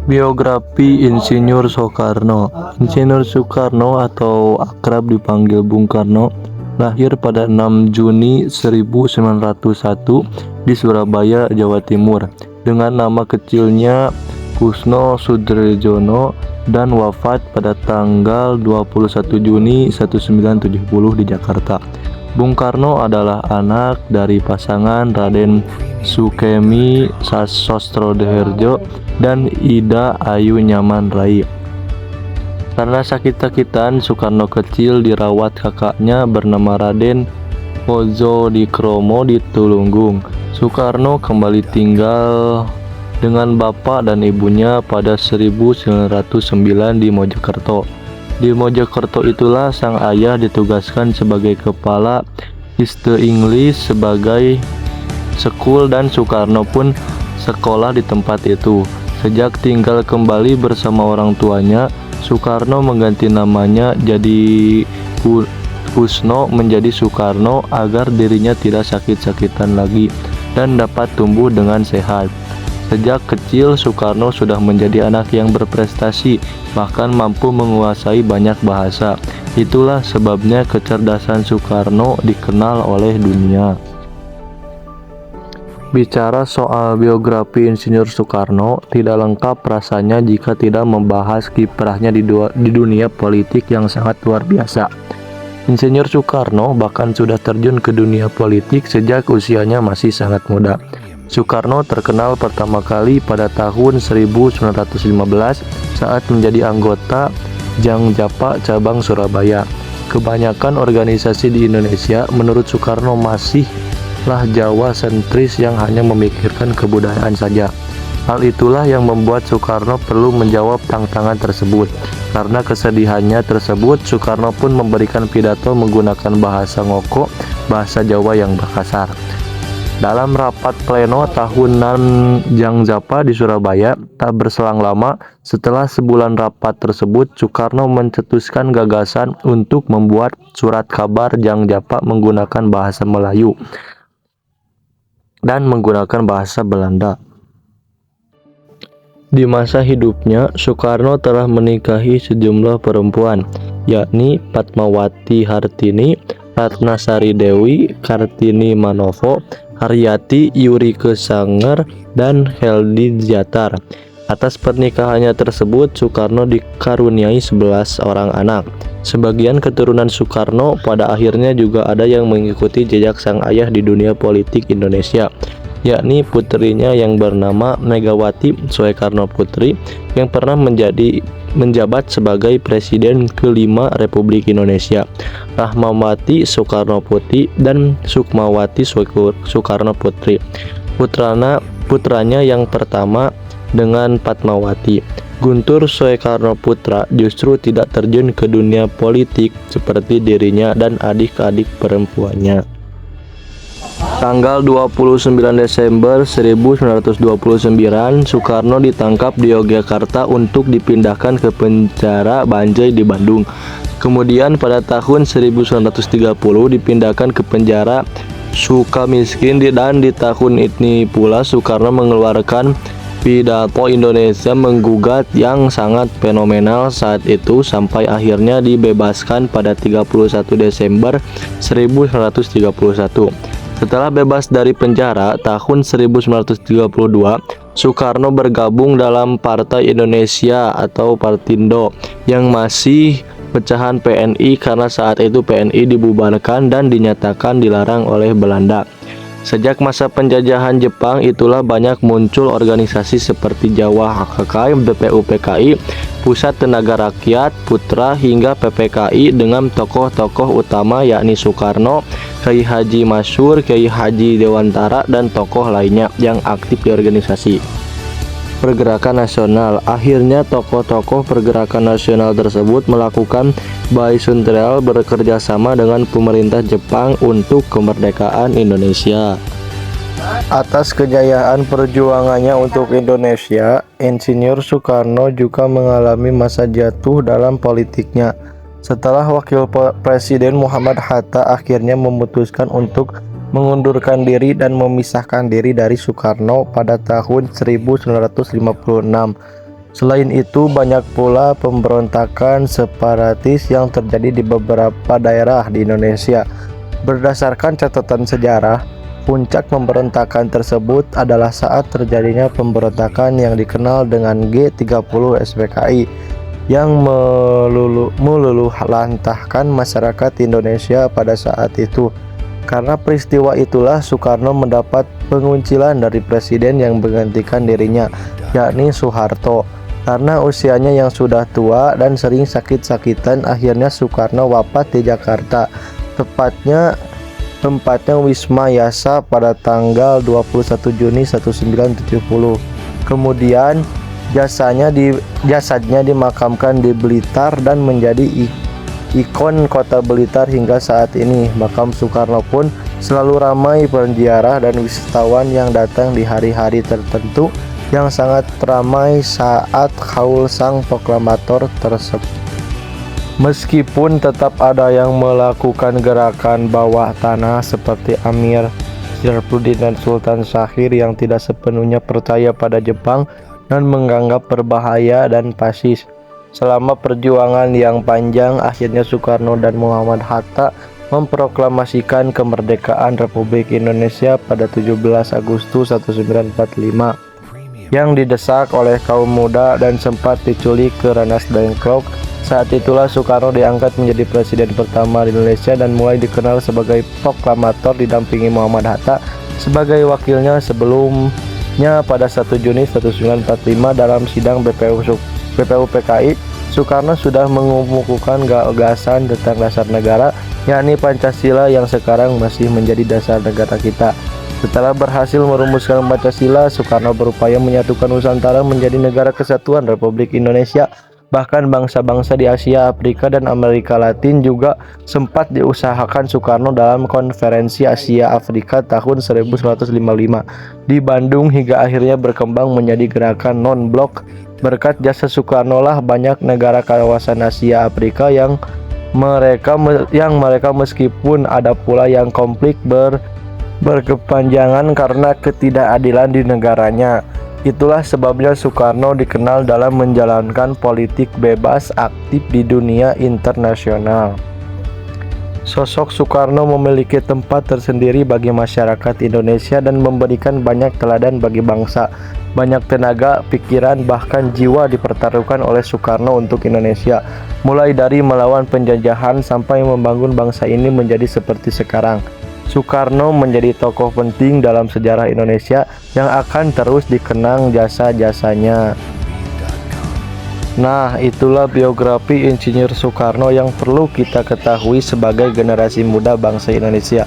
Biografi Insinyur Soekarno. Insinyur Soekarno atau akrab dipanggil Bung Karno lahir pada 6 Juni 1901 di Surabaya, Jawa Timur dengan nama kecilnya Kusno Sudrejono dan wafat pada tanggal 21 Juni 1970 di Jakarta. Bung Karno adalah anak dari pasangan Raden Sukemi Sostrodeherjo dan Ida Ayu Nyaman Rai. Karena sakit-sakitan, Soekarno kecil dirawat kakaknya bernama Raden Pozodikromo di Tulunggung. Soekarno kembali tinggal dengan bapak dan ibunya pada 1909 di Mojokerto. Di Mojokerto itulah sang ayah ditugaskan sebagai kepala Iste English sebagai sekul dan Soekarno pun sekolah di tempat itu. Sejak tinggal kembali bersama orang tuanya, Soekarno mengganti namanya jadi Kusno menjadi Soekarno agar dirinya tidak sakit-sakitan lagi dan dapat tumbuh dengan sehat. Sejak kecil, Soekarno sudah menjadi anak yang berprestasi, bahkan mampu menguasai banyak bahasa. Itulah sebabnya kecerdasan Soekarno dikenal oleh dunia. Bicara soal biografi Insinyur Soekarno, tidak lengkap rasanya jika tidak membahas kiprahnya di dunia politik yang sangat luar biasa. Insinyur Soekarno bahkan sudah terjun ke dunia politik sejak usianya masih sangat muda. Soekarno terkenal pertama kali pada tahun 1915 saat menjadi anggota Jangjapa cabang Surabaya. Kebanyakan organisasi di Indonesia menurut Soekarno masihlah Jawa sentris yang hanya memikirkan kebudayaan saja. Hal itulah yang membuat Soekarno perlu menjawab tantangan tersebut. Karena kesedihannya tersebut, Soekarno pun memberikan pidato menggunakan bahasa ngoko, bahasa Jawa yang berkasar. Dalam rapat pleno tahunan Jangjapa di Surabaya, tak berselang lama setelah sebulan rapat tersebut, Soekarno mencetuskan gagasan untuk membuat surat kabar Jangjapa menggunakan bahasa Melayu dan menggunakan bahasa Belanda. Di masa hidupnya, Soekarno telah menikahi sejumlah perempuan, yakni Padmawati Hartini, Ratnasari Dewi, Kartini Manovo, Haryati Yurike Sanger, dan Heldi Jatar. Atas pernikahannya tersebut, Soekarno dikaruniai 11 orang anak. Sebagian keturunan Soekarno pada akhirnya juga ada yang mengikuti jejak sang ayah di dunia politik Indonesia, yakni putrinya yang bernama Megawati Soekarno Putri yang pernah menjabat sebagai Presiden kelima Republik Indonesia, Rahmawati Soekarno Putri, dan Sukmawati Soekarno Putri. Putranya yang pertama dengan Padmawati, Guntur Soekarno Putra, justru tidak terjun ke dunia politik seperti dirinya dan adik-adik perempuannya. Tanggal 29 Desember 1929, Soekarno ditangkap di Yogyakarta untuk dipindahkan ke penjara Banjai di Bandung. Kemudian pada tahun 1930 dipindahkan ke penjara Sukamiskin dan di tahun ini pula Soekarno mengeluarkan pidato Indonesia menggugat yang sangat fenomenal saat itu sampai akhirnya dibebaskan pada 31 Desember 1931. Setelah bebas dari penjara tahun 1932, Soekarno bergabung dalam Partai Indonesia atau Partindo yang masih pecahan PNI karena saat itu PNI dibubarkan dan dinyatakan dilarang oleh Belanda. Sejak masa penjajahan Jepang itulah banyak muncul organisasi seperti Jawa HKK, BPUPKI, Pusat Tenaga Rakyat, Putra, hingga PPKI dengan tokoh-tokoh utama yakni Soekarno, Kiai Haji Masyur, Kiai Haji Dewantara, dan tokoh lainnya yang aktif di organisasi Pergerakan Nasional. Akhirnya tokoh-tokoh Pergerakan Nasional tersebut melakukan bilateral bekerja sama dengan pemerintah Jepang untuk kemerdekaan Indonesia. Atas kejayaan perjuangannya untuk Indonesia, Insinyur Soekarno juga mengalami masa jatuh dalam politiknya. Setelah Wakil Presiden Muhammad Hatta akhirnya memutuskan untuk mengundurkan diri dan memisahkan diri dari Soekarno pada tahun 1956. Selain itu, banyak pula pemberontakan separatis yang terjadi di beberapa daerah di Indonesia. Berdasarkan catatan sejarah, puncak pemberontakan tersebut adalah saat terjadinya pemberontakan yang dikenal dengan G30 SPKI yang meluluhlantahkan masyarakat Indonesia pada saat itu. Karena peristiwa itulah Soekarno mendapat penguncilan dari presiden yang menggantikan dirinya, yakni Soeharto. Karena usianya yang sudah tua dan sering sakit-sakitan, akhirnya Soekarno wafat di Jakarta. Tempatnya Wisma Yasa pada tanggal 21 Juni 1970. Kemudian jasadnya dimakamkan di Blitar dan menjadi ikon kota Blitar hingga saat ini. Makam Soekarno pun selalu ramai penziarah dan wisatawan yang datang di hari-hari tertentu yang sangat ramai saat haul sang proklamator tersebut. Meskipun tetap ada yang melakukan gerakan bawah tanah seperti Amir Syarfuddin dan Sultan Syahrir yang tidak sepenuhnya percaya pada Jepang dan menganggap berbahaya dan fasis. Selama perjuangan yang panjang, akhirnya Soekarno dan Muhammad Hatta memproklamasikan kemerdekaan Republik Indonesia pada 17 Agustus 1945. Yang didesak oleh kaum muda dan sempat diculik ke Rengas Dengklok. Saat itulah Soekarno diangkat menjadi presiden pertama di Indonesia dan mulai dikenal sebagai proklamator didampingi Muhammad Hatta sebagai wakilnya. Sebelumnya pada 1 Juni 1945 dalam sidang BPU PKI, Soekarno sudah mengemukakan gagasan tentang dasar negara, yakni Pancasila yang sekarang masih menjadi dasar negara kita. Setelah berhasil merumuskan Pancasila, Soekarno berupaya menyatukan Nusantara menjadi negara kesatuan Republik Indonesia. Bahkan bangsa-bangsa di Asia, Afrika, dan Amerika Latin juga sempat diusahakan Soekarno dalam Konferensi Asia Afrika tahun 1955 di Bandung hingga akhirnya berkembang menjadi gerakan non-blok. Berkat jasa Soekarno lah banyak negara kawasan Asia Afrika yang mereka meskipun ada pula yang konflik berkepanjangan karena ketidakadilan di negaranya. Itulah sebabnya Soekarno dikenal dalam menjalankan politik bebas aktif di dunia internasional. Sosok Soekarno memiliki tempat tersendiri bagi masyarakat Indonesia dan memberikan banyak teladan bagi bangsa. Banyak tenaga, pikiran, bahkan jiwa dipertaruhkan oleh Soekarno untuk Indonesia, mulai dari melawan penjajahan sampai membangun bangsa ini menjadi seperti sekarang. Soekarno menjadi tokoh penting dalam sejarah Indonesia yang akan terus dikenang jasa-jasanya. Nah, itulah biografi Insinyur Soekarno yang perlu kita ketahui sebagai generasi muda bangsa Indonesia.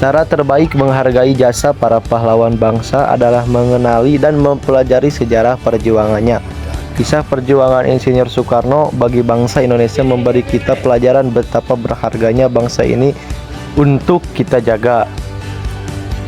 Cara terbaik menghargai jasa para pahlawan bangsa adalah mengenali dan mempelajari sejarah perjuangannya. Kisah perjuangan Insinyur Soekarno bagi bangsa Indonesia memberi kita pelajaran betapa berharganya bangsa ini untuk kita jaga.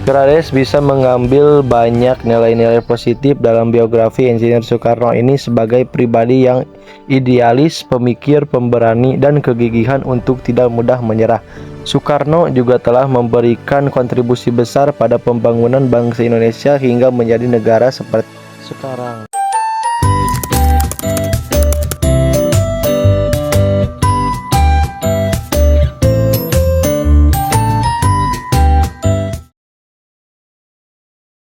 Grades bisa mengambil banyak nilai-nilai positif dalam biografi Insinyur Soekarno ini sebagai pribadi yang idealis, pemikir, pemberani, dan kegigihan untuk tidak mudah menyerah. Soekarno juga telah memberikan kontribusi besar pada pembangunan bangsa Indonesia hingga menjadi negara seperti sekarang.